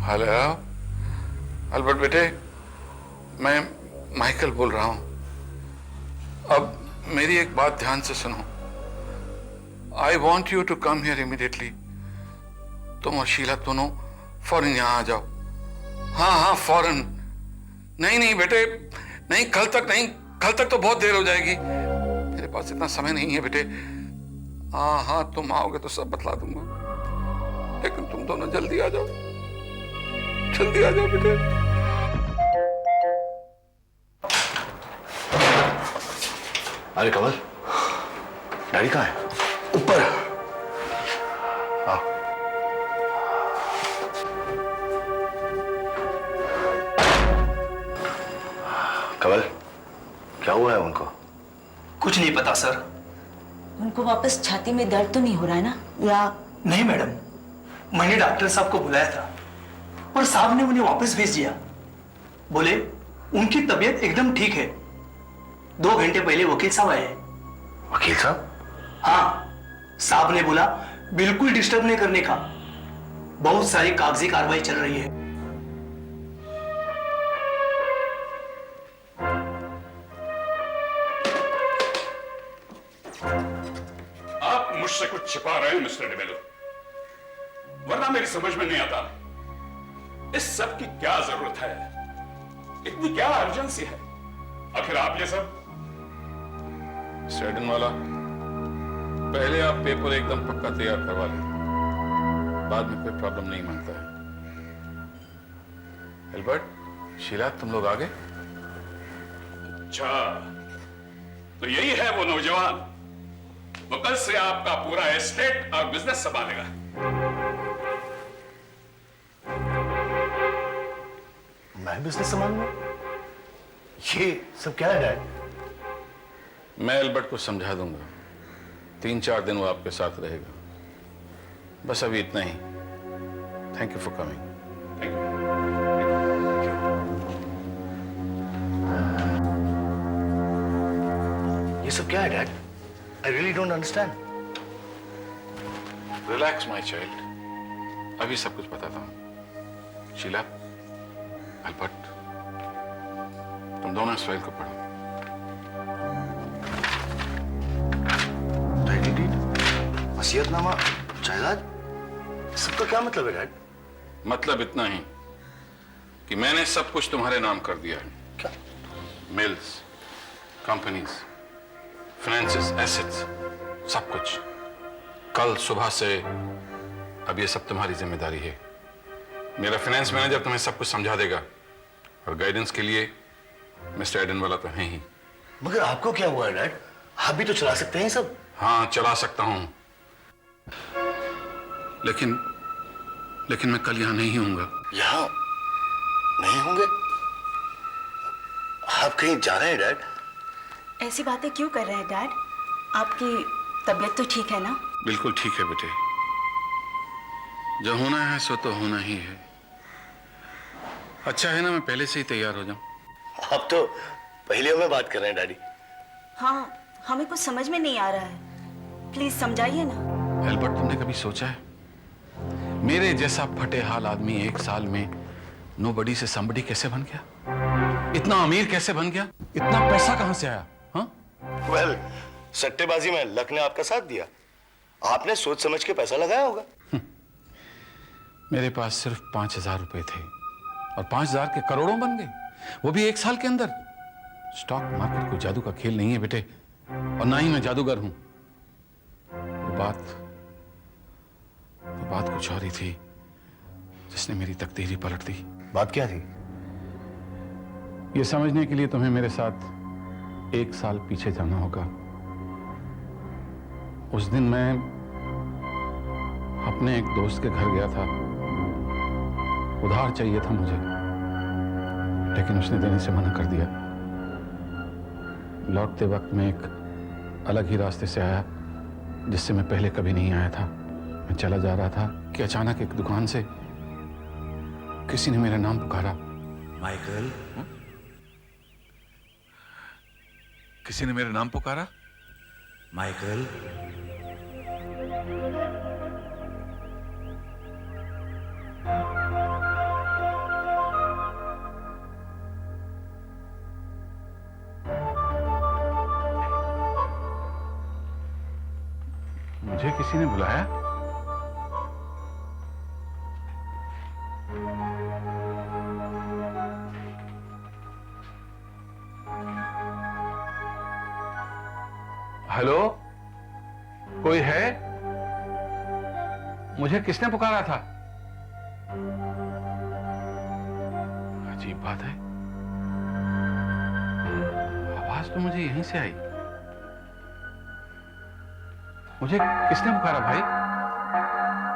Hello Albert बेटे, मैं Michael बोल रहा हूं। अब मेरी एक बात ध्यान से सुनो। I want you to come here immediately. तुम और शीला दोनों फौरन यहां आ जाओ। हाँ हाँ, फौरन। नहीं नहीं बेटे, नहीं, कल तक नहीं। कल तक तो बहुत देर हो जाएगी। मेरे पास इतना समय नहीं है बेटे। हाँ हाँ, तुम आओगे तो सब बतला दूंगा, लेकिन तुम दोनों जल्दी आ जाओ। जल्दी आ जाओ बेटे। अरे कमल, डैडी कहाँ है? ऊपर। हाँ। कमल, क्या हुआ है उनको? कुछ नहीं पता सर। उनको वापस छाती में दर्द तो नहीं हो रहा है ना? या नहीं मैडम, मैंने डॉक्टर साहब को बुलाया था और साहब ने उन्हें वापस भेज दिया। बोले उनकी तबीयत एकदम ठीक है। 2 घंटे पहले वकील साहब आए हैं। वकील साहब? हाँ, साहब ने बोला बिल्कुल डिस्टर्ब नहीं करने का। बहुत सारी कागजी कार्रवाई चल रही है। आप मुझसे कुछ छिपा रहे हैं मिस्टर डिमेलो, वरना मेरी समझ में नहीं आता इस सब की क्या जरूरत है, इतनी क्या अर्जेंसी है। आखिर आप ये सब। स्टेडन वाला, पहले आप पेपर एकदम पक्का तैयार करवा लें, बाद में कोई प्रॉब्लम नहीं मानता है। एल्बर्ट, शीला, तुम लोग आ गए? अच्छा, तो यही है वो नौजवान, वो कल से आपका पूरा एस्टेट और बिजनेस संभालेगा। मैं बिजनेस संभालूंगा? ये सब क्या है डैड? मैं एल्बर्ट को समझा दूंगा। 3-4 दिन वो आपके साथ रहेगा। बस अभी इतना ही। Thank you for coming. Thank you. ये सब क्या है dad? I really don't understand. Relax my child, अभी सब कुछ बताता हूं। शीला, एल्बर्ट, तुम दोनों इस फाइल को पढ़ो। टाइटल डीड, वसीयतनामा, जायदाद, सबका क्या मतलब है डैड? मतलब इतना ही कि मैंने सब कुछ तुम्हारे नाम कर दिया है। क्या? मिल्स, कंपनीज, फाइनेंसेस, एसेट्स, सब कुछ। कल सुबह से अब ये सब तुम्हारी जिम्मेदारी है। मेरा फाइनेंस मैनेजर तुम्हें सब कुछ समझा देगा, और गाइडेंस के लिए मिस्टर एडन वाला तो है ही। मगर आपको क्या हुआ है डैड? आप भी तो चला सकते हैं सब। हाँ, चला सकता हूं, लेकिन मैं कल यहां नहीं होऊंगा। यहां नहीं होंगे? आप कहीं जा रहे हैं डैड? ऐसी बातें क्यों कर रहे हैं डैड? आपकी तबीयत तो ठीक है ना? बिल्कुल ठीक है बेटे, जो होना है सो तो होना ही है। अच्छा है ना मैं पहले से ही तैयार हो जाऊं। आप तो पहले में बात कर रहे हैं डैडी। हाँ, हमें कुछ समझ में नहीं आ रहा है, प्लीज समझाइए ना। एल्बर्ट, तुमने कभी सोचा है मेरे जैसा फटे हाल आदमी 1 साल में नोबडी से समबडी कैसे बन गया? इतना अमीर कैसे बन गया? इतना पैसा कहां से आया? हाँ, वेल, सट्टेबाजी में लक ने आपका साथ दिया। आपने सोच समझ के पैसा लगाया होगा। मेरे पास सिर्फ 5,000 रुपए थे और 5,000 के करोड़ों बन गए, वो भी 1 साल के अंदर। स्टॉक मार्केट कोई जादू का खेल नहीं है बेटे, और ना ही मैं जादूगर हूं। वो बात कुछ और ही थी जिसने मेरी तकदीर ही पलट दी। बात क्या थी? ये समझने के लिए तुम्हें मेरे साथ 1 साल पीछे जाना होगा। उस दिन मैं अपने एक दोस्त के घर गया था। उधार चाहिए था मुझे, लेकिन उसने देने से मना कर दिया। लौटते वक्त मैं एक अलग ही रास्ते से आया, जिससे मैं पहले कभी नहीं आया था। मैं चला जा रहा था कि अचानक एक दुकान से किसी ने मेरा नाम पुकारा। माइकल, किसी ने मेरा नाम पुकारा। माइकल, मुझे किसी ने बुलाया? हेलो, कोई है? मुझे किसने पुकारा था? अजीब बात है, आवाज तो मुझे यहीं से आई। मुझे किसने पुकारा भाई?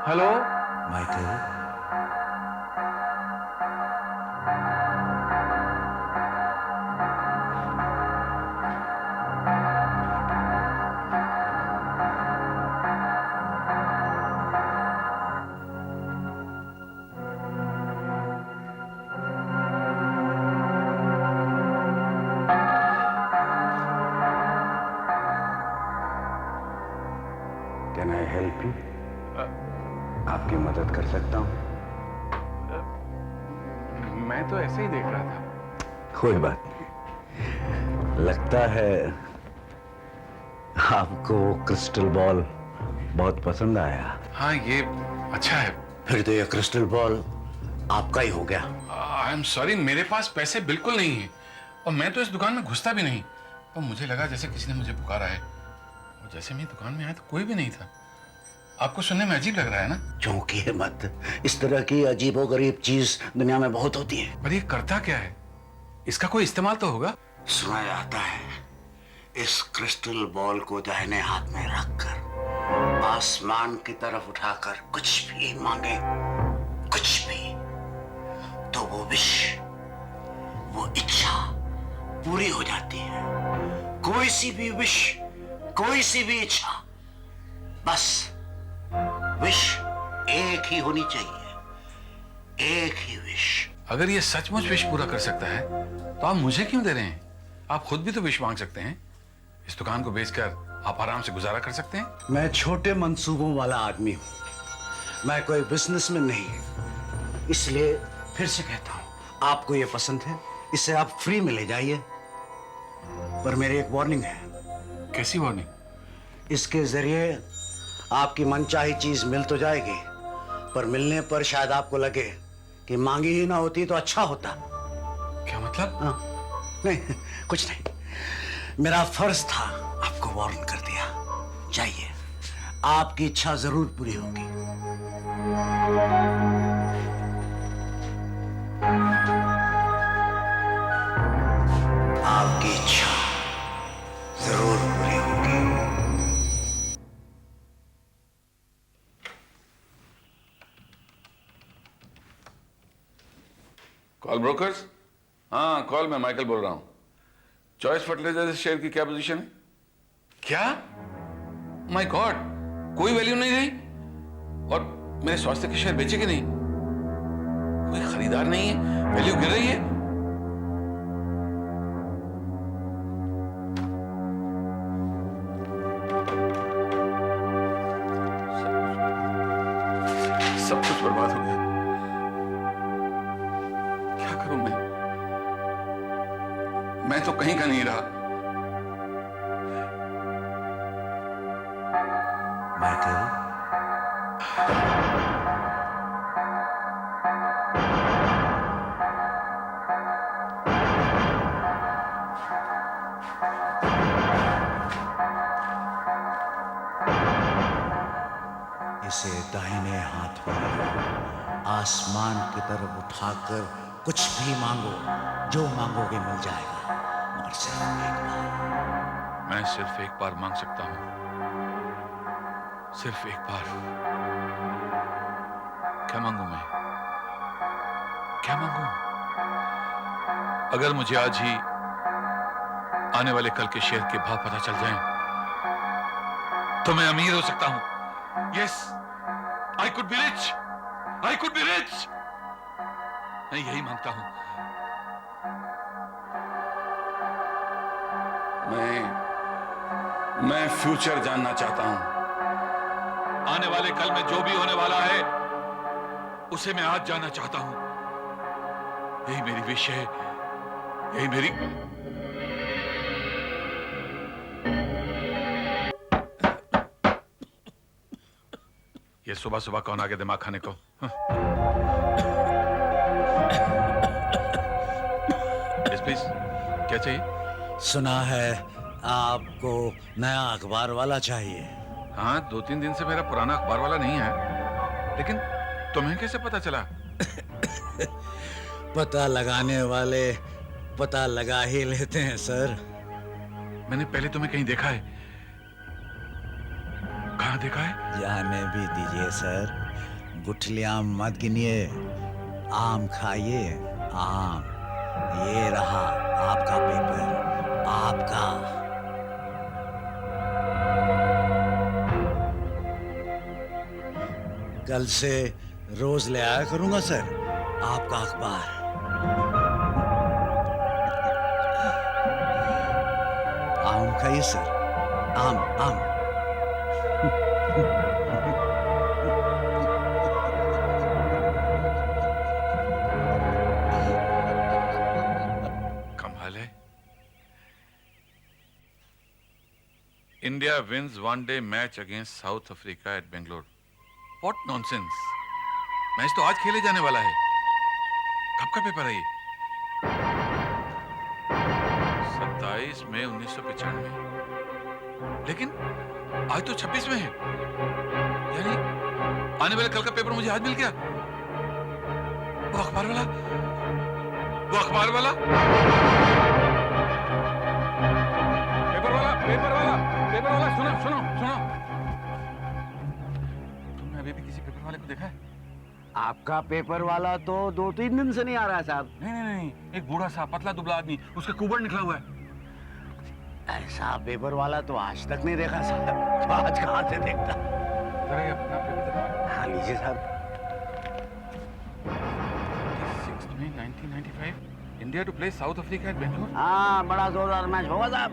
Hello? Michael, can I help you? आपकी मदद कर सकता हूं? मैं तो ऐसे ही देख रहा था। कोई बात नहीं। लगता है आपको वो क्रिस्टल बॉल बहुत पसंद आया। हाँ, ये अच्छा है। फिर तो ये क्रिस्टल बॉल आपका ही हो गया। आई एम सॉरी, मेरे पास पैसे बिल्कुल नहीं है और मैं तो इस दुकान में घुसता भी नहीं। और मुझे लगा जैसे किसी ने मुझे पुकारा है, और जैसे मैं दुकान में आया तो कोई भी नहीं था। आपको सुनने में अजीब लग रहा है ना? चौंकिए मत, इस तरह की अजीबोगरीब चीज दुनिया में बहुत होती है। पर ये करता क्या है? इसका कोई इस्तेमाल तो होगा? सुना जाता है इस क्रिस्टल बॉल को दाहिने हाथ में रखकर आसमान की तरफ उठाकर कुछ भी मांगे, कुछ भी, तो वो विश, वो इच्छा पूरी हो जाती है। कोई सी भी विश, कोई सी भी इच्छा, बस विश एक ही होनी चाहिए, एक ही विश। अगर ये सचमुच विश पूरा कर सकता है तो आप मुझे क्यों दे रहे हैं? आप खुद भी तो विश मांग सकते हैं। इस दुकान को बेचकर आप आराम से गुजारा कर सकते हैं। मैं छोटे मंसूबों वाला आदमी हूं, मैं कोई बिजनेसमैन नहीं। इसलिए फिर से कहता हूं, आपको ये पसंद है, इसे आप फ्री में ले जाइए। पर मेरी एक वार्निंग है। कैसी वार्निंग? इसके जरिए आपकी मनचाही चीज मिल तो जाएगी, पर मिलने पर शायद आपको लगे कि मांगी ही ना होती तो अच्छा होता। क्या मतलब? हाँ, नहीं, कुछ नहीं। मेरा फर्ज था आपको वार्न कर दिया। जाइए, आपकी इच्छा जरूर पूरी होगी। आपकी इच्छा जरूर पूरी होगी। Call brokers? हाँ, कॉल, मैं माइकल बोल रहा हूँ। चॉइस फर्टिलाइजर शेयर की क्या पोजीशन है? क्या? माय गॉड, कोई वैल्यू नहीं रही? और मेरे स्वास्थ्य के शेयर बेचे कि नहीं? कोई खरीदार नहीं है, वैल्यू गिर रही है। सब कुछ बर्बाद हो गया। क्या करूं मैं तो कहीं का नहीं रहा। माइकल, इसे दाहिने हाथ में आसमान की तरफ उठाकर कुछ भी मांगो, जो मांगोगे मिल जाएगा, मगर सिर्फ एक बार। मैं सिर्फ एक बार मांग सकता हूं, सिर्फ एक बार। क्या मांगू मैं? क्या मांगू? अगर मुझे आज ही आने वाले कल के शेयर के भाव पता चल जाएं, तो मैं अमीर हो सकता हूं। Yes, I could be rich, I could be rich. मैं यही मांगता हूं। मैं फ्यूचर जानना चाहता हूं। आने वाले कल में जो भी होने वाला है, उसे मैं आज जानना चाहता हूं। यही मेरी विश है, यही मेरी। ये सुबह सुबह कौन आ गया दिमाग खाने को? प्लीज क्या चाहिए? सुना है आपको नया अखबार वाला चाहिए। हाँ, 2-3 दिन से मेरा पुराना अखबार वाला नहीं है, लेकिन तुम्हें कैसे पता चला? पता लगाने वाले पता लगा ही लेते हैं सर। मैंने पहले तुम्हें कहीं देखा है। कहाँ देखा है? जाने भी दीजिए सर, गुठलियां मत गिनिए, आम खाइए, आम। ये रहा आपका पेपर, आपका। कल से रोज ले आया करूंगा सर आपका अखबार। आम खाइए सर, आम आम। कमाल है। India wins one day match against South Africa at Bangalore. What nonsense! Match तो आज खेले जाने वाला है। कब का पेपर है ये? 27 मई 1995। लेकिन आज तो 26 में है, यानी आने वाले कल का पेपर मुझे आज मिल गया। वो अखबार वाला, वो अखबार वाला, पेपर वाला, पेपर वाला, पेपर वाला, सुनो सुनो सुनो। तुमने अभी भी किसी पेपर वाले को देखा है? आपका पेपर वाला तो 2-3 दिन से नहीं आ रहा है साहब। नहीं नहीं नहीं, एक बूढ़ा सा पतला दुबला आदमी, उसका कुबड़ निकला हुआ है। ऐसा पेपर वाला तो आज तक नहीं देखा साहब। तो आज कहाँ से देखता? जरा ये अपना पेपर देखो। हाँ लीजिए साहब। 26 मई 1995, India to play South Africa at Bangalore. हाँ, बड़ा जोरदार मैच होगा साहब।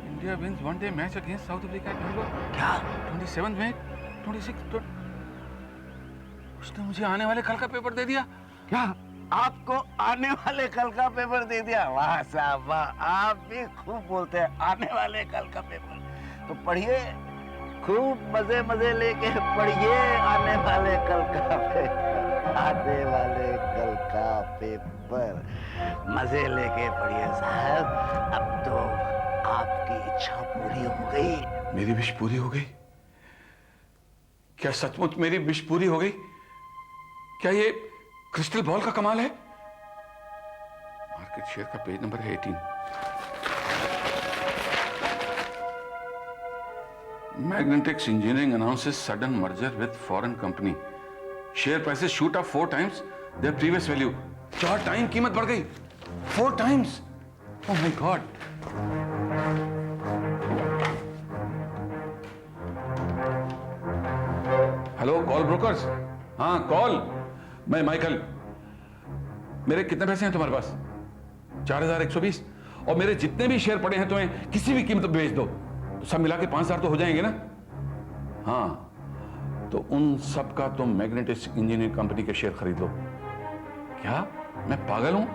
India wins one day match against South Africa at Bangalore. क्या? 27 मई 26। उसने मुझे आने वाले कल का पेपर दे दिया। क्या आपको आने वाले कल का पेपर दे दिया? वाह साहब वाह, आप भी खूब बोलते हैं। आने वाले कल का पेपर तो पढ़िए, खूब मजे मजे लेके पढ़िए। आने वाले कल का पेपर, आने वाले कल का पेपर मजे लेके पढ़िए साहब। अब तो आपकी इच्छा पूरी हो गई। मेरी विश पूरी हो गई? क्या सचमुच मेरी विश पूरी हो गई? क्या ये क्रिस्टल बॉल का कमाल है? मार्केट शेयर का पेज नंबर है 18। Magnetics engineering announces sudden merger with foreign company. Share prices shoot up 4 times there previous value. 4 time कीमत बढ़ गई। 4 times। Oh my God. Hello call brokers. हाँ कॉल, मैं माइकल। मेरे कितने पैसे हैं तुम्हारे पास? 4120। और मेरे जितने भी शेयर पड़े हैं तुम्हें किसी भी कीमत पर बेच दो, तो सब मिला के 5000 तो हो जाएंगे ना? हाँ, तो उन सब का तुम मैग्नेटिक्स इंजीनियरिंग कंपनी के शेयर खरीद लो। क्या मैं पागल हूं?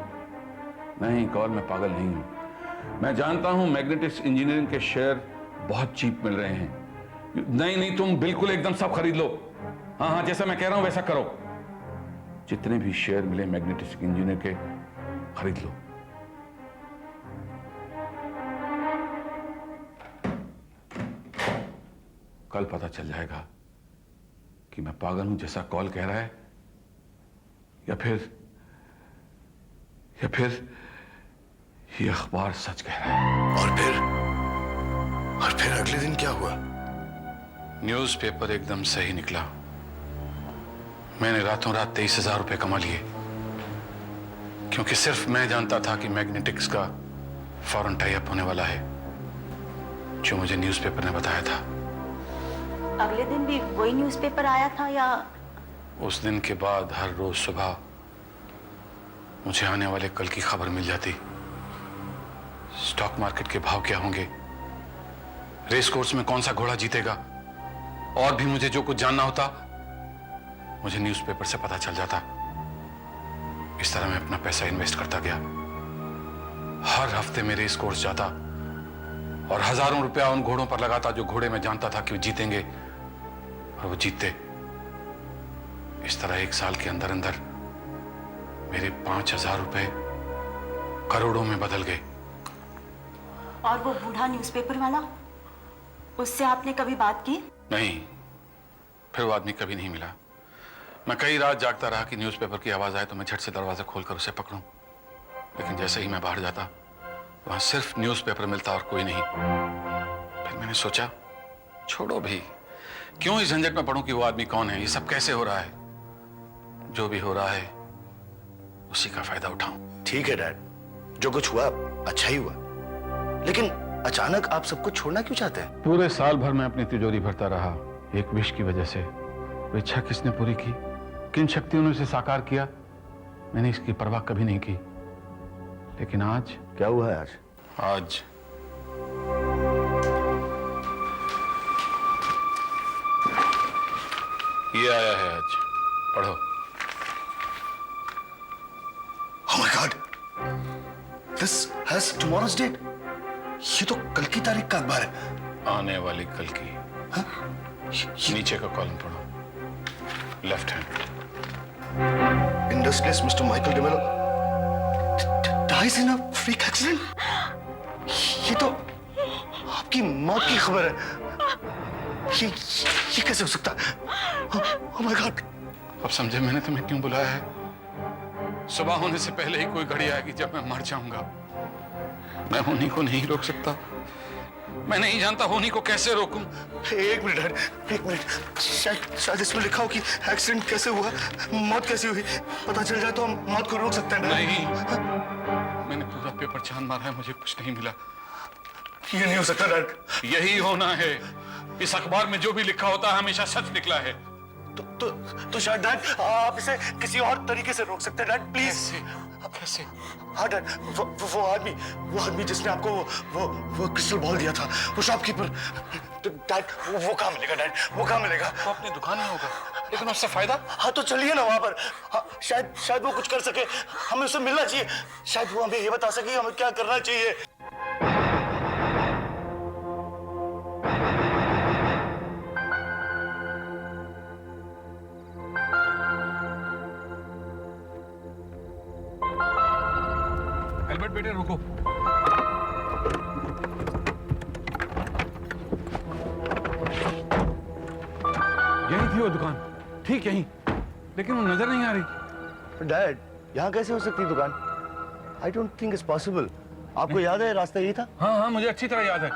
नहीं कॉल, मैं पागल नहीं हूं। मैं जानता हूं मैग्नेटिक्स इंजीनियरिंग के शेयर बहुत चीप मिल रहे हैं। नहीं नहीं, तुम बिल्कुल एकदम सब खरीद लो। हाँ हाँ, जैसा मैं कह रहा हूं वैसा करो। जितने भी शेयर मिले मैग्नेटिक्स इंजीनियर के खरीद लो। कल पता चल जाएगा कि मैं पागल हूं जैसा कॉल कह रहा है, या फिर ये अखबार सच कह रहा है। और फिर अगले दिन क्या हुआ? न्यूज़पेपर एकदम सही निकला। मैंने रातों रात 23,000 रुपए कमा लिए, क्योंकि सिर्फ मैं जानता था कि मैग्नेटिक्स का फॉरेन टाई अप होने वाला है, जो मुझे न्यूज़पेपर ने बताया था। अगले दिन भी वही न्यूज़पेपर आया था या? उस दिन के बाद हर रोज सुबह मुझे आने वाले कल की खबर मिल जाती। स्टॉक मार्केट के भाव क्या होंगे, रेस कोर्स में कौन सा घोड़ा जीतेगा, और भी मुझे जो कुछ जानना होता मुझे न्यूज़पेपर से पता चल जाता। इस तरह मैं अपना पैसा इन्वेस्ट करता गया। हर हफ्ते में रेस कोर्स जाता और हजारों रुपया उन घोड़ों पर लगाता जो घोड़े मैं जानता था कि वो जीतेंगे, और वो जीतते। इस तरह एक साल के अंदर अंदर मेरे 5,000 रुपए करोड़ों में बदल गए। और वो बूढ़ा न्यूज़पेपर वाला, उससे आपने कभी बात की? नहीं, फिर वो आदमी कभी नहीं मिला। मैं कई रात जागता रहा कि न्यूज़पेपर की आवाज आए तो मैं झट से दरवाजा खोलकर उसे पकड़ूं, लेकिन जैसे ही मैं बाहर जाता वहां सिर्फ न्यूज़पेपर मिलता और कोई नहीं। फिर मैंने सोचा छोड़ो भी, क्यों इस झंझट में पड़ूं कि वो आदमी कौन है, ये सब कैसे हो रहा है। जो भी हो रहा है उसी का फायदा उठाऊं। ठीक है डैड, जो कुछ हुआ अच्छा ही हुआ, लेकिन अचानक आप सबको छोड़ना क्यों चाहते हैं? पूरे साल भर मैं अपनी तिजोरी भरता रहा एक विश की वजह से। वो इच्छा किसने पूरी की, किन शक्तियों ने उसे साकार किया, मैंने इसकी परवाह कभी नहीं की। लेकिन आज क्या हुआ है आज? आज ये आया है, आज पढ़ो। Oh my God! This has tomorrow's date. ये तो कल की तारीख का अखबार है। आने वाली कल की। नीचे का कॉलम पढ़ो, left hand. Industrialist Mr. Michael DeMello dies in a freak accident. ये तो आपकी मौत की खबर है। ये कैसे हो सकता है? Oh my God! अब समझे मैंने तुम्हें क्यों बुलाया है। सुबह होने से पहले ही कोई घड़ी आएगी जब मैं मर जाऊंगा। मैं होनी को नहीं रोक सकता, मैं नहीं जानता होनी को कैसे रोकूं। एक मिनट डैड, एक मिनट। शायद इसमें लिखा हो कि एक्सीडेंट कैसे हुआ, मौत कैसे हुई। पता चल जाए तो हम मौत को रोक सकते हैं डैड। नहीं, मैंने पूरा पेपर छान मारा है, मुझे कुछ नहीं मिला। ये नहीं हो सकता डैड। यही होना है। इस अखबार में जो भी लिखा होता है हमेशा सच निकला है। तो शायद डैड आप इसे किसी और तरीके से रोक सकते हैं डैड, प्लीज। कैसे? हाँ डैड, वो आदमी जिसने आपको वो क्रिस्टल बॉल दिया था, वो शॉपकीपर। डैड वो कहाँ मिलेगा डैड, वो कहाँ मिलेगा? वो अपनी दुकान में होगा, लेकिन उससे फायदा? हाँ तो चलिए ना वहां पर। हाँ, शायद वो कुछ कर सके, हमें उससे मिलना चाहिए। शायद वो हमें ये बता सके हमें क्या करना चाहिए। एल्बर्ट बेटे रुको। यही थी वो दुकान, ठीक यही, लेकिन वो नजर नहीं आ रही। डैड यहाँ कैसे हो सकती है दुकान? I don't think it's possible. आपको याद है रास्ता यही था? हाँ हाँ, मुझे अच्छी तरह याद है।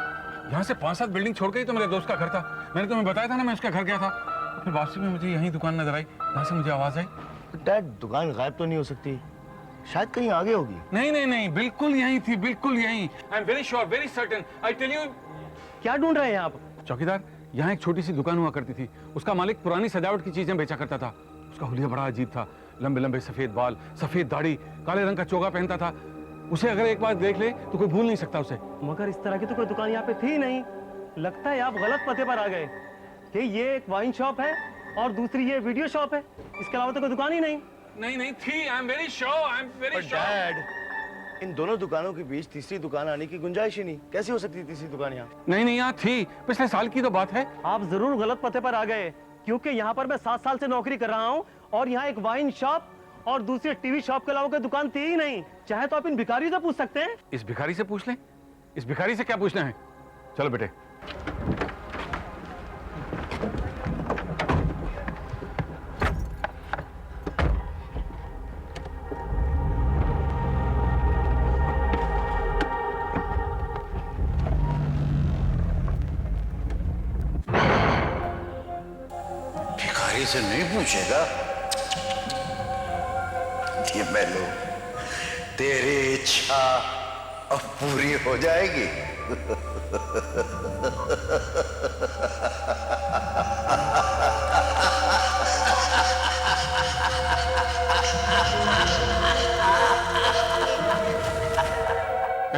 यहाँ से 5-7 बिल्डिंग छोड़ के ही तो मेरे दोस्त का घर था। मैंने तुम्हें बताया था ना, मैं उसका घर गया था। तो फिर वापसी में मुझे यही दुकान नजर आई, जहाँ से मुझे आवाज आई। डैड दुकान गायब तो नहीं हो सकती, शायद कहीं आगे होगी। नहीं नहीं नहीं, बिल्कुल यही थी, बिल्कुल यही। I am very sure, very certain, I tell you. क्या ढूंढ रहे हैं आप? चौकीदार, यहाँ एक छोटी सी दुकान हुआ करती थी। उसका मालिक पुरानी सजावट की चीजें बेचा करता था। उसका हुलिया बड़ा अजीब था, लंबे लंबे सफेद बाल, सफेद दाढ़ी, काले रंग का चोगा पहनता था। उसे अगर एक बार देख ले तो कोई भूल नहीं सकता उसे। मगर इस तरह की तो कोई दुकान यहाँ पे थी नहीं। लगता है आप गलत पते पर आ गए कि ये एक वाइन शॉप है और दूसरी ये वीडियो शॉप है। इसके अलावा तो कोई दुकान ही नहीं। नहीं नहीं थी, I am very sure, I am very sure. Dad इन दोनों दुकानों के बीच तीसरी दुकान आने की गुंजाइश ही नहीं। कैसे हो सकती है तीसरी दुकान यहाँ? नहीं नहीं, यहाँ थी, पिछले साल की तो बात है। आप जरूर गलत पते पर आ गए, क्योंकि यहाँ पर मैं 7 साल से नौकरी कर रहा हूँ और यहाँ एक वाइन शॉप और दूसरी टीवी शॉप के अलावा कोई दुकान थी ही नहीं। चाहे तो आप इन भिखारियों से पूछ सकते हैं। इस भिखारी से पूछ लें। इस भिखारी से क्या पूछना है? चलो बेटे। भिखारी से नहीं पूछेगा? ये मैलो, तेरी इच्छा अब पूरी हो जाएगी।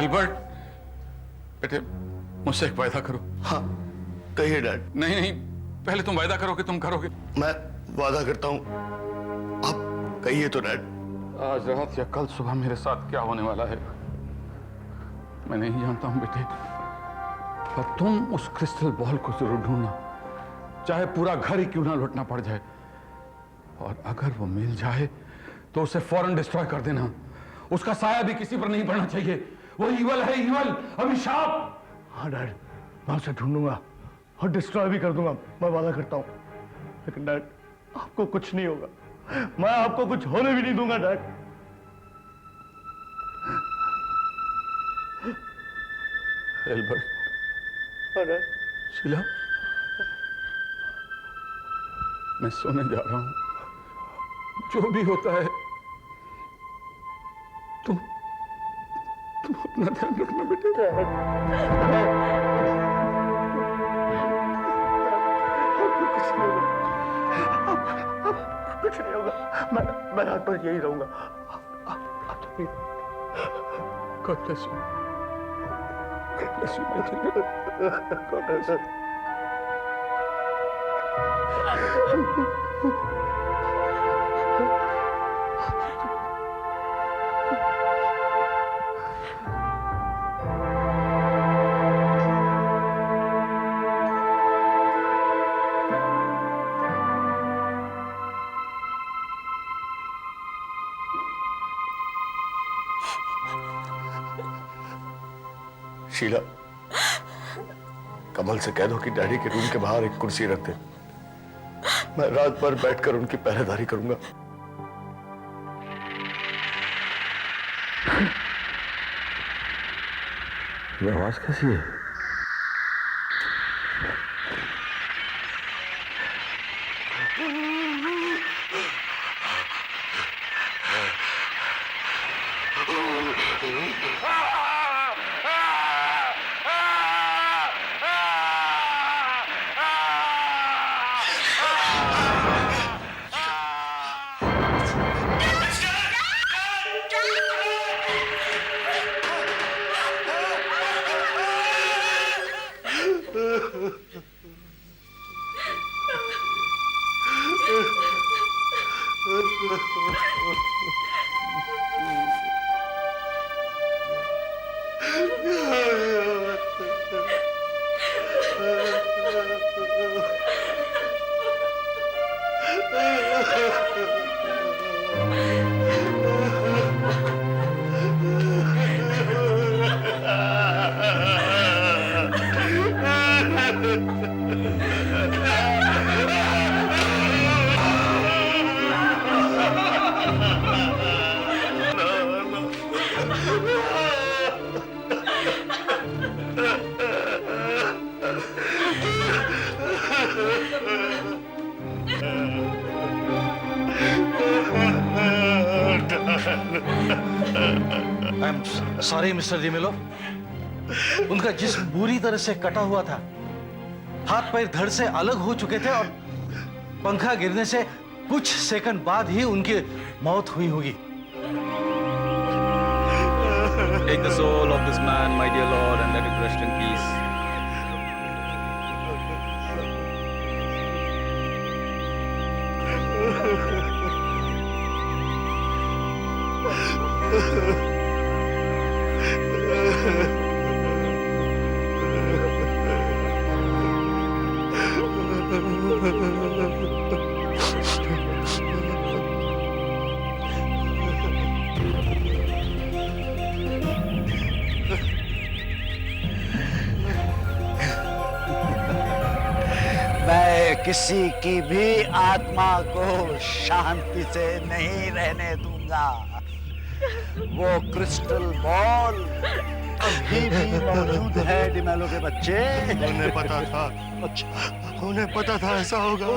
एल्बर्ट बेटे, मुझसे एक वायदा करो। हाँ कहिए डैड। नहीं नहीं, पहले तुम वायदा करो कि तुम करोगे। मैं वादा करता हूँ, आप कहिए तो डैड। आज रात या कल सुबह मेरे साथ क्या होने वाला है मैं नहीं जानता हूं बेटे, पर तुम उस क्रिस्टल बॉल को जरूर ढूंढना, चाहे पूरा घर ही क्यों ना लौटना पड़ जाए। और अगर वो मिल जाए तो उसे फौरन डिस्ट्रॉय कर देना। उसका साया भी किसी पर नहीं पड़ना चाहिए। वो ईवल है, ईवल, अभिशाप। हाँ डैड, मैं उसे ढूंढूंगा और डिस्ट्रॉय भी कर दूंगा, मैं वादा करता हूँ। लेकिन डैड, आपको कुछ नहीं होगा, मैं आपको कुछ होने भी नहीं दूंगा डैड। एल्बर्ट। हाँ डैड। शीला, मैं सोने जा रहा हूं। जो भी होता है तुम अपना ध्यान रखना बेटे। कुछ नहीं होगा, मैं रात भर यही रहूंगा। God bless you. God bless you, my children. God bless you. Sheila, कमल से कह दो कि डैडी के रूम के बाहर एक कुर्सी रख दे। मैं रात भर बैठकर उनकी पहरेदारी करूंगा। ये आवाज कैसी है? सॉरी मिस्टर डिमेलो, उनका जिस्म बुरी तरह से कटा हुआ था, हाथ पैर धड़ से अलग हो चुके थे और पंखा गिरने से कुछ सेकंड बाद ही उनकी मौत हुई होगी। Take the soul of this man, my dear Lord, and let it rest in peace. मैं किसी की भी आत्मा को शांति से नहीं रहने दूंगा। वो क्रिस्टल बॉल अभी भी मौजूद है डिमेलो के बच्चे। उन्हें पता था, उन्हें पता था ऐसा होगा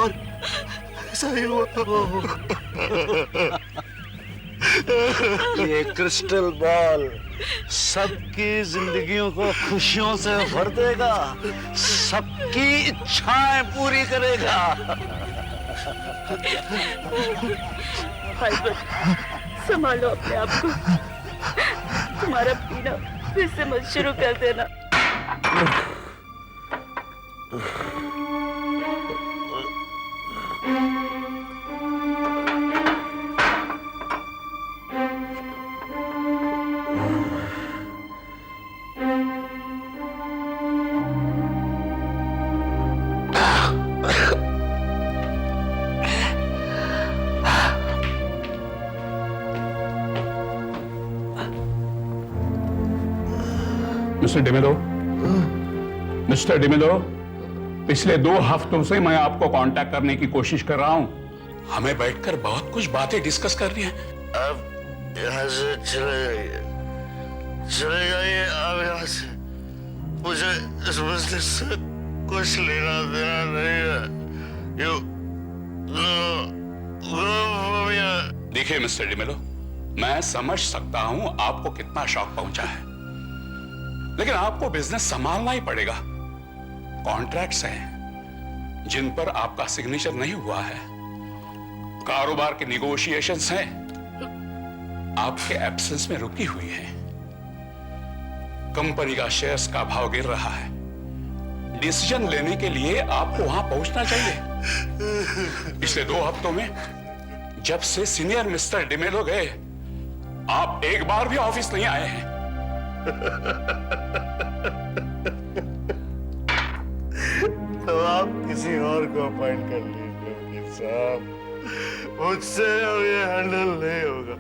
और ऐसा ही हुआ। ये क्रिस्टल बॉल सबकी जिंदगियों को खुशियों से भर देगा, सबकी इच्छाएं पूरी करेगा। संभालो अपने आप को, तुम्हारा पीना फिर से मत शुरू कर देना। मिस्टर डिमेलो, पिछले 2 हफ्तों से मैं आपको कांटेक्ट करने की कोशिश कर रहा हूं। हमें बैठकर बहुत कुछ बातें डिस्कस करनी है। अब यहाँ से चले जाइए आप यहाँ से। मुझे इस बिजनेस से कुछ लेना देना नहीं है। देखिए मिस्टर डिमेलो, मैं समझ सकता हूं आपको कितना शौक पहुंचा है, लेकिन आपको बिजनेस संभालना ही पड़ेगा। कॉन्ट्रैक्ट्स हैं जिन पर आपका सिग्नेचर नहीं हुआ है, कारोबार के निगोशिएशंस हैं आपके एब्सेंस में रुकी हुई है, कंपनी का शेयर्स का भाव गिर रहा है। डिसीजन लेने के लिए आपको वहां पहुंचना चाहिए। पिछले 2 हफ्तों में जब से सीनियर मिस्टर डिमेलो गए, आप एक बार भी ऑफिस नहीं आए हैं। तो आप किसी और को अपॉइंट कर लीजिए साहब, मुझसे अब ये हैंडल नहीं होगा।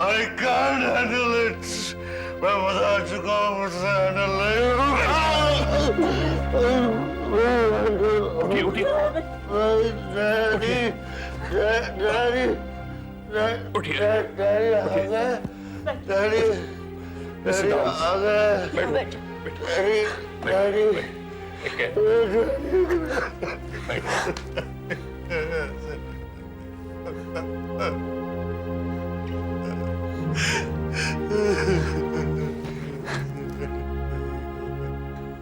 I can't handle it। मैं बता चुका हूँ, मुझसे हैंडल नहीं होगा। उठिए।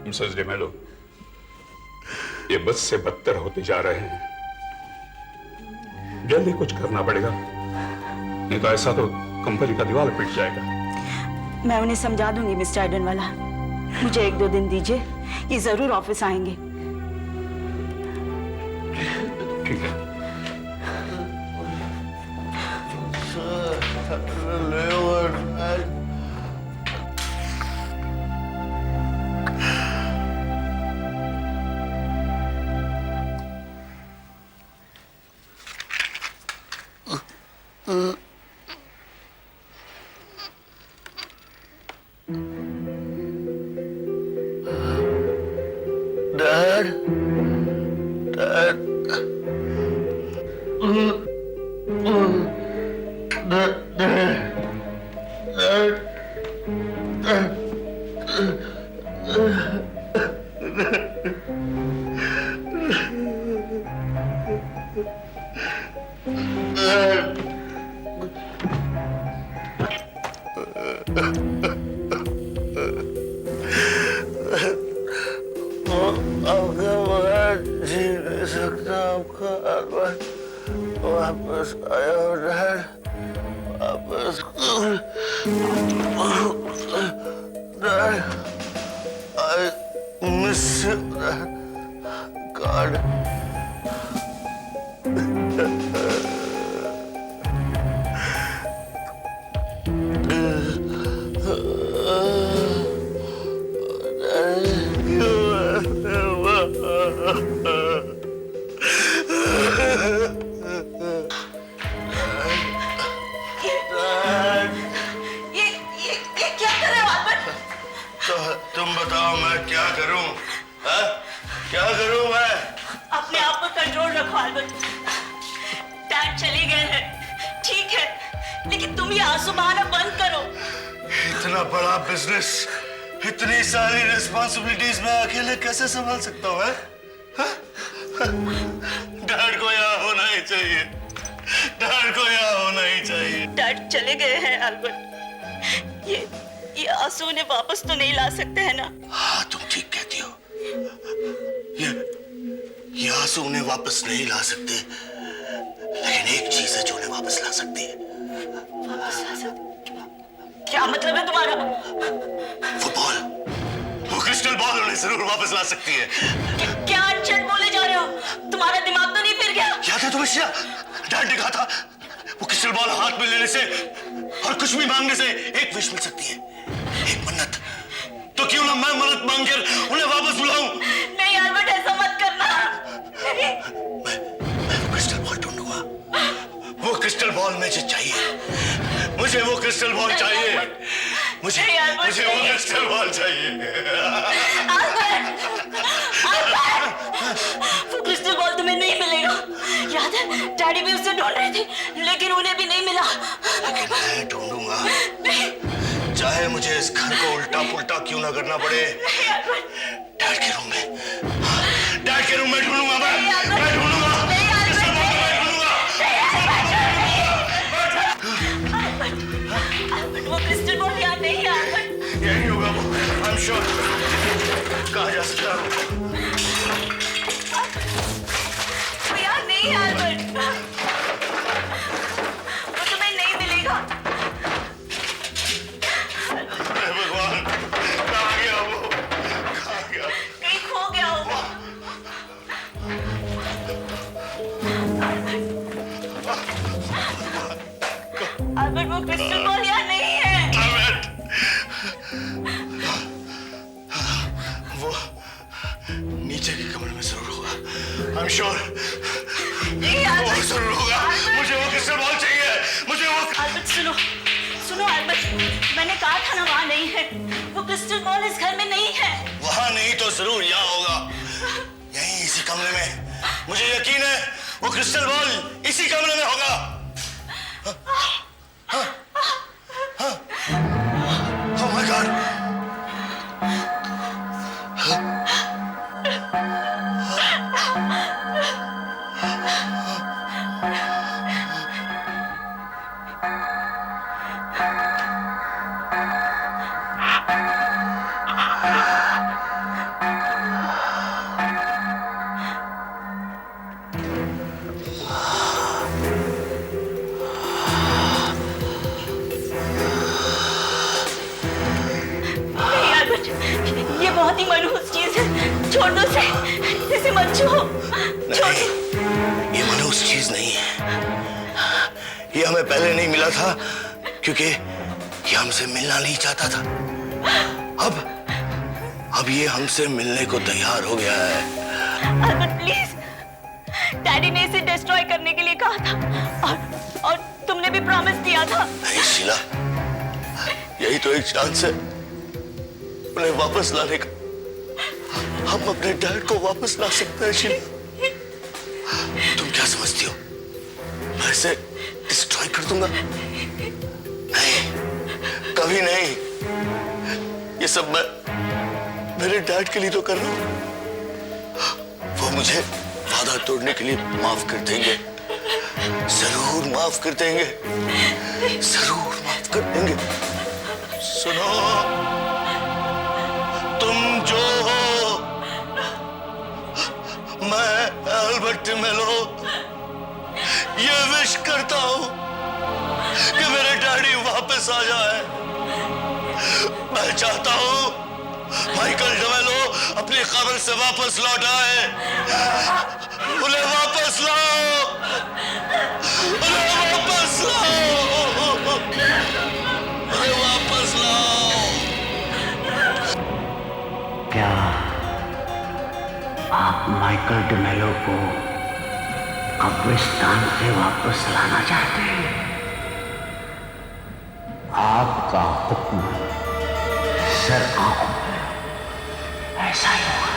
मिसेस डिमेलो, ये बद से बदतर होते जा रहे हैं। जल्दी कुछ करना पड़ेगा, नहीं तो ऐसा तो कंपनी का दीवार पिट जाएगा। मैं उन्हें समझा दूंगी मिस्टर आइडनवाला, मुझे 1-2 दिन दीजिए, ये जरूर ऑफिस आएंगे। ठीक है। Dad. वापस आया हो डैड, वापस dad, I miss you dad, God। तुम बताओ मैं क्या करूं? क्या करूं मैं? अपने आप पर कंट्रोल रखो अल्बर्ट। डैड चले गए हैं, ठीक है, लेकिन तुम ये आंसू बहाना बंद करो। इतना बड़ा बिजनेस, इतनी सारी रिस्पॉन्सिबिलिटीज मैं अकेले कैसे संभाल सकता हूँ? डैड को यहाँ होना ही चाहिए, डैड को यहाँ होना ही चाहिए। डैड चले गए हैं अल्बर्ट, ये आंसू उन्हें वापस तो नहीं ला सकते हैं ना? हाँ तुम ठीक कहती हो, ये आंसू उन्हें वापस नहीं ला सकते, लेकिन एक चीज है जो उन्हें वापस ला सकती है। वापस ला सकते? क्या मतलब है तुम्हारा? फुटबॉल, वो क्रिस्टल बॉल उन्हें जरूर वापस ला सकती है। क्या अनचट बोले जा रहे हो? तुम्हारा दिमाग तो नहीं फिर गया? याद है तुम्हें शिया, डैड ने कहा था वो क्रिस्टल बॉल हाथ में लेने से और कुछ भी मांगने से एक विश मिल सकती है, एक मन्नत। तो क्यों ना मैं मन्नत मांगकर उन्हें वापस बुलाऊं? नहीं अल्बर्ट, ऐसा मत करना। मैं वो क्रिस्टल बॉल ढूंढूंगा, वो क्रिस्टल बॉल मुझे चाहिए, मुझे वो क्रिस्टल बॉल चाहिए, मुझे नहीं, अल्बर्ट, मुझे वो नहीं। क्रिस्टल बॉल चाहिए। वो क्रिस्टल बॉल तुम्हें नहीं मिलेगा। याद है डैडी भी उसे ढूंढ रहे थे लेकिन उन्हें भी नहीं मिला। लेकिन मैं ढूंढूंगा, चाहे मुझे इस घर को उल्टा पुल्टा क्यों ना करना पड़े। डैड के रूम में, डैड के रूम में ढूंढूंगा मैं ढूंढूंगा। वो क्रिस्टल बॉल यहाँ नहीं है अल्बर्ट। यही होगा वो, आई एम श्योर। कहाँ जा सकता है वो यहाँ नहीं है अल्बर्ट। वो तुम्हें नहीं मिलेगा। भगवान, कहाँ गया वो, कहाँ गया? कहीं खो गया होगा। अल्बर्ट वो क्रिस्टल बॉल यहाँ नहीं है। वो नीचे के कमरे में जरूर होगा, आई एम श्योर। नहीं वो अल्बर्ट। जरूर होगा। मुझे वो क्रिस्टल बॉल चाहिए, मुझे वो। अल्बर्ट सुनो सुनो अल्बर्ट, मैंने कहा था ना वहाँ नहीं है। वो क्रिस्टल बॉल इस घर में नहीं है। वहां नहीं तो जरूर यहाँ होगा, यहीं इसी कमरे में। मुझे यकीन है वो क्रिस्टल बॉल इसी कमरे में होगा। Oh my God! नहीं अल्बर्ट, ये बहुत ही मनहूस चीज है। छोड़ दो उसे, इसे मत छुओ। छोड़ दो। नहीं, ये मनहूस चीज नहीं है। ये हमें पहले नहीं मिला था क्योंकि ये हमसे मिलना नहीं चाहता था। अब ये हमसे मिलने को तैयार हो गया है। अल्बर्ट प्लीज, डैडी ने इसे डिस्ट्रॉय करने के लिए कहा था और तुमने भी प्रॉमिस दिया था। नहीं शीला, यही तो एक चांस है उन्हें वापस लाने का। हम अपने डैड को वापस ला सकते हैं शीला। तुम क्या समझती हो मैं इसे डिस्ट्रॉय कर दूंगा? नहीं, कभी नहीं। ये सब मैं मेरे डैड के लिए तो कर रहा हूं। वो मुझे वादा तोड़ने के लिए माफ कर देंगे, जरूर माफ कर देंगे, जरूर माफ कर देंगे। सुनो, तुम जो हो, मैं अल्बर्ट मेलो ये विश करता हूं कि मेरे डैडी वापस आ जाए। मैं चाहता हूं माइकल डमेलो अपनी कब्र से वापस लौट आए। उन्हें वापस लाओ, उन्हें वापस लाओ, उन्हें वापस लाओ। क्या आप माइकल डमेलो को कब्रिस्तान से वापस लाना चाहते हैं? आपका हुक्म सर आंखों पर ऐसा ही होगा।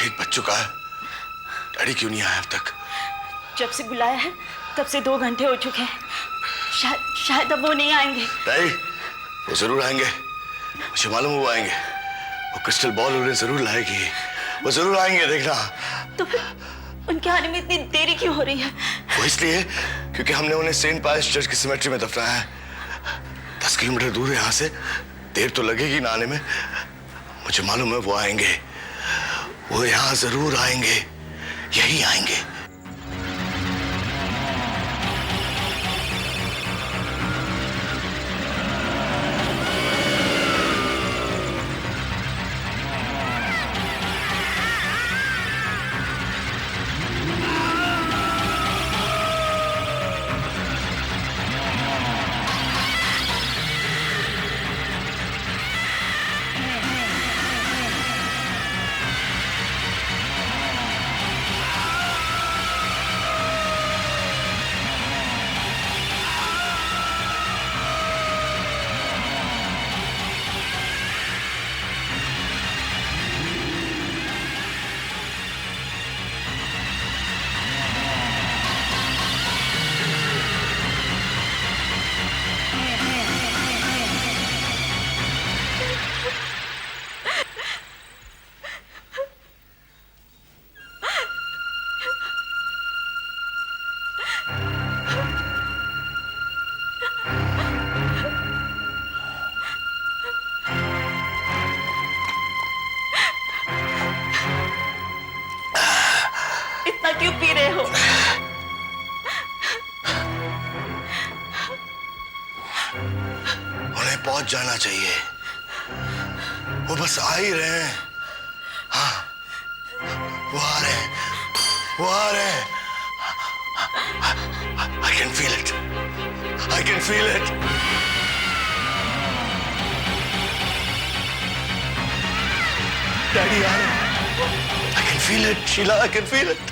एक बज चुका है, डैडी क्यों नहीं आया अब तक? जब से बुलाया है तब से 2 घंटे हो चुके हैं। शायद अब वो नहीं आएंगे। नहीं, वो जरूर आएंगे। मुझे मालूम है वो आएंगे। वो क्रिस्टल बॉल उन्हें जरूर लाएगी, वो जरूर आएंगे, देखना। तो फिर उनके आने में इतनी देरी क्यों हो रही है? वो इसलिए क्योंकि हमने उन्हें सेंट पायस चर्च की सिमेट्री में दफनाया है। 10 किलोमीटर दूर है यहाँ से, देर तो लगेगी ना आने में। मुझे मालूम है वो आएंगे, वो यहाँ जरूर आएंगे, यही आएंगे। इतना क्यों पी रहे हो? उन्हें पहुंच जाना चाहिए, वो बस आ ही रहे हैं। हाँ, वो आ रहे हैं, वो आ रहे हैं। I can feel it. I can feel it. Daddy आ रहे हैं। I can feel it, Sheila, I can feel it.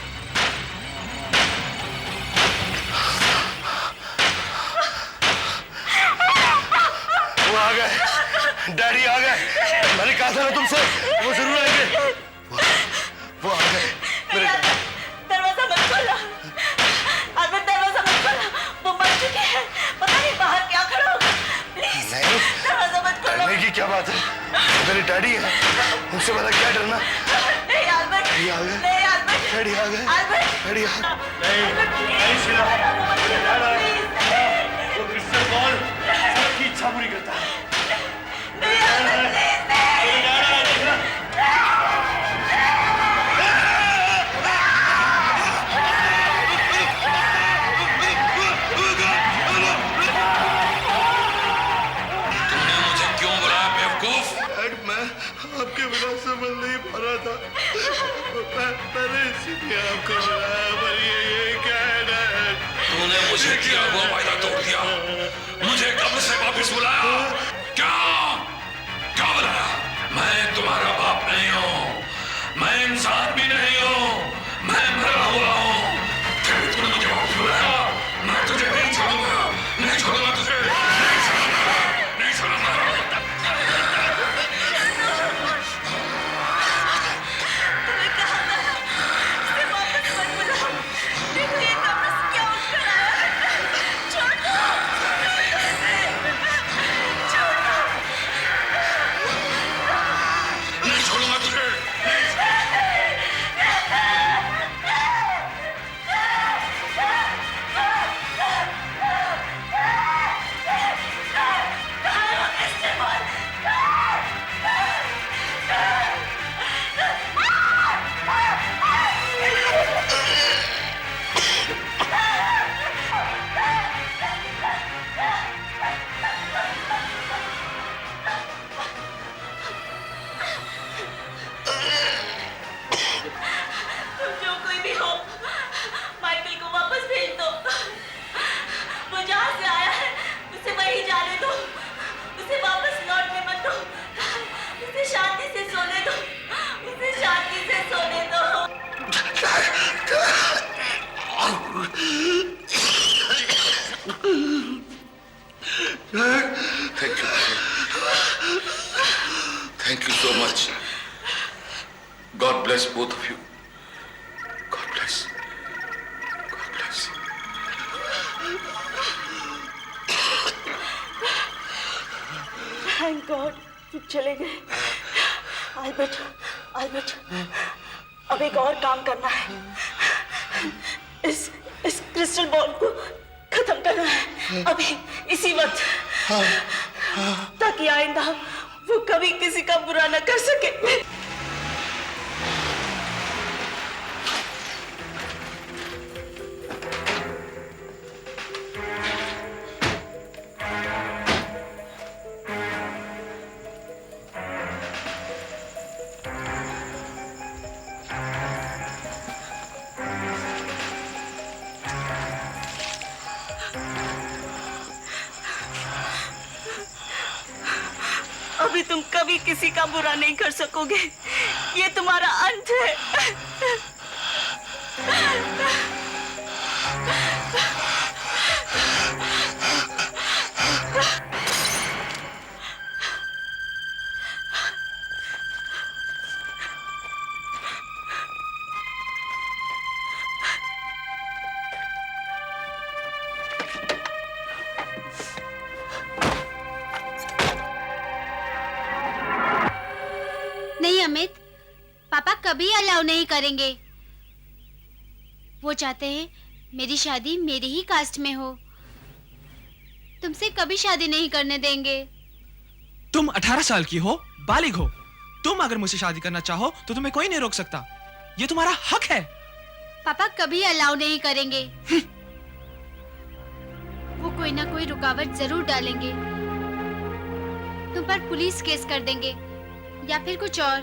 वो आ गए, डैडी आ गए। मैंने कहा था ना तुमसे, वो जरूर आएंगे। वो आ गए। मेरे दरवाजा मत खोलो, अल्बर्ट, दरवाजा मत खोलो। वो मर चुके हैं, पता नहीं बाहर क्या खड़ा होगा। प्लीज नहीं, दरवाजा मत खोलो। डरने की क्या बात है? मेरे डैडी है, उनसे बड़ा क्या डरना? नहीं अल्बर्ट, डैडी आ गए। नहीं अल्बर्ट, डैडी आ गए। अल्बर्ट, डैडी आ गए। नहीं शीला, वो क्रिस्टल बॉल सबकी इच्छा पूरी करता है। मैं आपके बिना समझ नहीं पा रहा था। मैंने इसीलिए आपको बुलाया, पर ये क्या है डैड? तूने मुझे किया हुआ वायदा तोड़ दिया, मुझे कब्र से वापस बुलाया। क्या क्या बुलाया? मैं तुम्हारा बाप नहीं हूँ, मैं इंसान भी नहीं हूँ, मैं मरा हुआ हूँ। फिर तूने मुझे वापस बुलाया, मैं तुझे नहीं छोड़ूंगा, नहीं छोड़ूंगा तुझे, नहीं छोड़ूंगा, नहीं छोड़ूंगा। Thank you so much. God bless both of you. God bless. God bless. Thank God. तुम चले गए। अल्बर्ट, अल्बर्ट, अब एक और काम करना है। इस क्रिस्टल बॉल को खत्म करना है अभी, इसी वक्त, ताकि आइंदा वो कभी किसी का बुरा न कर सके। अभी तुम कभी किसी का बुरा नहीं कर सकोगे, ये तुम्हारा अंत है। नहीं अमित, पापा कभी अलाउ नहीं करेंगे। वो चाहते हैं मेरी शादी मेरी ही कास्ट में हो। तुमसे कभी शादी नहीं करने देंगे। तुम 18 साल की हो, बालिग हो। तुम अगर मुझसे शादी करना चाहो तो तुम्हें कोई नहीं रोक सकता। ये तुम्हारा हक है। पापा कभी अलाउ नहीं करेंगे। वो कोई ना कोई रुकावट जरूर डालेंगे। तुम पर पुलिस केस कर देंगे या फिर कुछ और।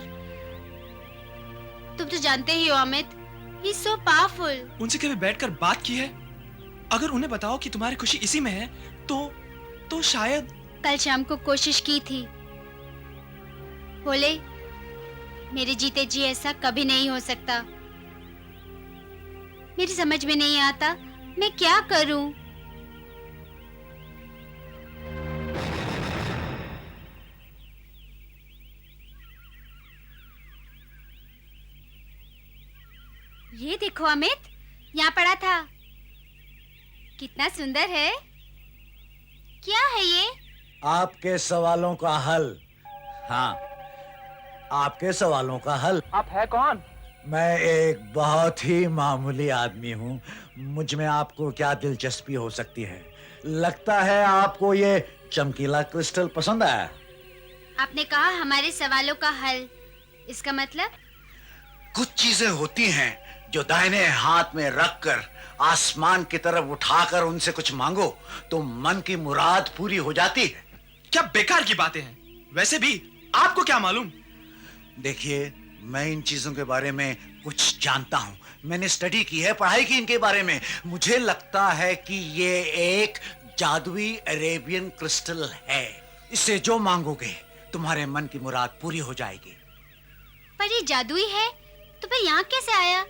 तुम तो जानते ही हो Amit, he is so powerful. उनसे कभी बैठकर बात की है? अगर उन्हें बताओ कि तुम्हारी खुशी इसी में है तो शायद। कल शाम को कोशिश की थी, बोले मेरे जीते जी ऐसा कभी नहीं हो सकता। मेरी समझ में नहीं आता मैं क्या करूं। ये देखो अमित, यहाँ पड़ा था। कितना सुंदर है। क्या है ये? आपके सवालों का हल। हाँ, आपके सवालों का हल। आप है कौन? मैं एक बहुत ही मामूली आदमी हूँ। मुझ में आपको क्या दिलचस्पी हो सकती है? लगता है आपको ये चमकीला क्रिस्टल पसंद आया। आपने कहा हमारे सवालों का हल, इसका मतलब? कुछ चीजें होती हैं जो दाहिने हाथ में रखकर आसमान की तरफ उठाकर उनसे कुछ मांगो तो मन की मुराद पूरी हो जाती है। क्या बेकार की बातें हैं। वैसे भी आपको क्या मालूम? देखिए, मैं इन चीजों के बारे में कुछ जानता हूं। मैंने स्टडी की है, पढ़ाई की इनके बारे में। मुझे लगता है कि ये एक जादुई अरेबियन क्रिस्टल है। इससे जो मांगोगे तुम्हारे मन की मुराद पूरी हो जाएगी। पर ये जादुई है तो फिर यहाँ कैसे आया?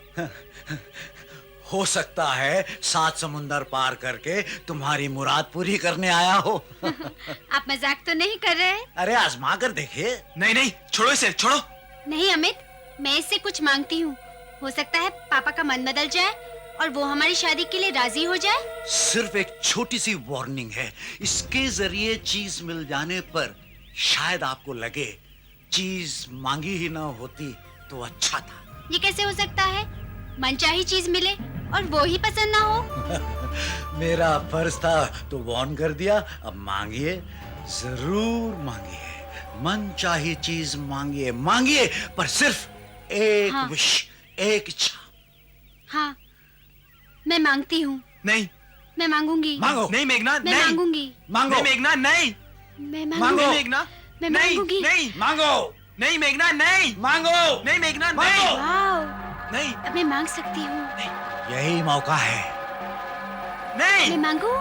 हो सकता है 7 समुंदर पार करके तुम्हारी मुराद पूरी करने आया हो। आप मजाक तो नहीं कर रहे? अरे आजमा कर देखिए। नहीं नहीं, छोड़ो इसे, छोड़ो। नहीं अमित, मैं इससे कुछ मांगती हूँ। हो सकता है पापा का मन बदल जाए और वो हमारी शादी के लिए राजी हो जाए। सिर्फ एक छोटी सी वार्निंग है। इसके जरिए चीज मिल जाने पर शायद आपको लगे चीज मांगी ही ना होती तो अच्छा था। ये कैसे हो सकता है? मनचाही चीज मिले और वो ही पसंद ना हो। मेरा फर्ज था तो वार्न कर दिया। अब मांगिए, जरूर मांगिए। मनचाही चीज मांगिए, मांगिए, पर सिर्फ एक विश, एक इच्छा। हाँ, मैं मांगती हूँ। नहीं, मैं मांगूंगी। मांगो। नहीं मेघना, मैं नहीं। मांगूंगी। मांगो। नहीं मेघना, नहीं। मैं मांगो। मांगूंगी। मेघना, मैं नहीं, मांगूंगी। नहीं। मांगो। नहीं मेघना, नहीं। मांगो। नहीं मेघना, मांगो। नहीं। वाव, नहीं, अब मैं मांग सकती हूँ। यही मौका है। नहीं। मैं मांगू?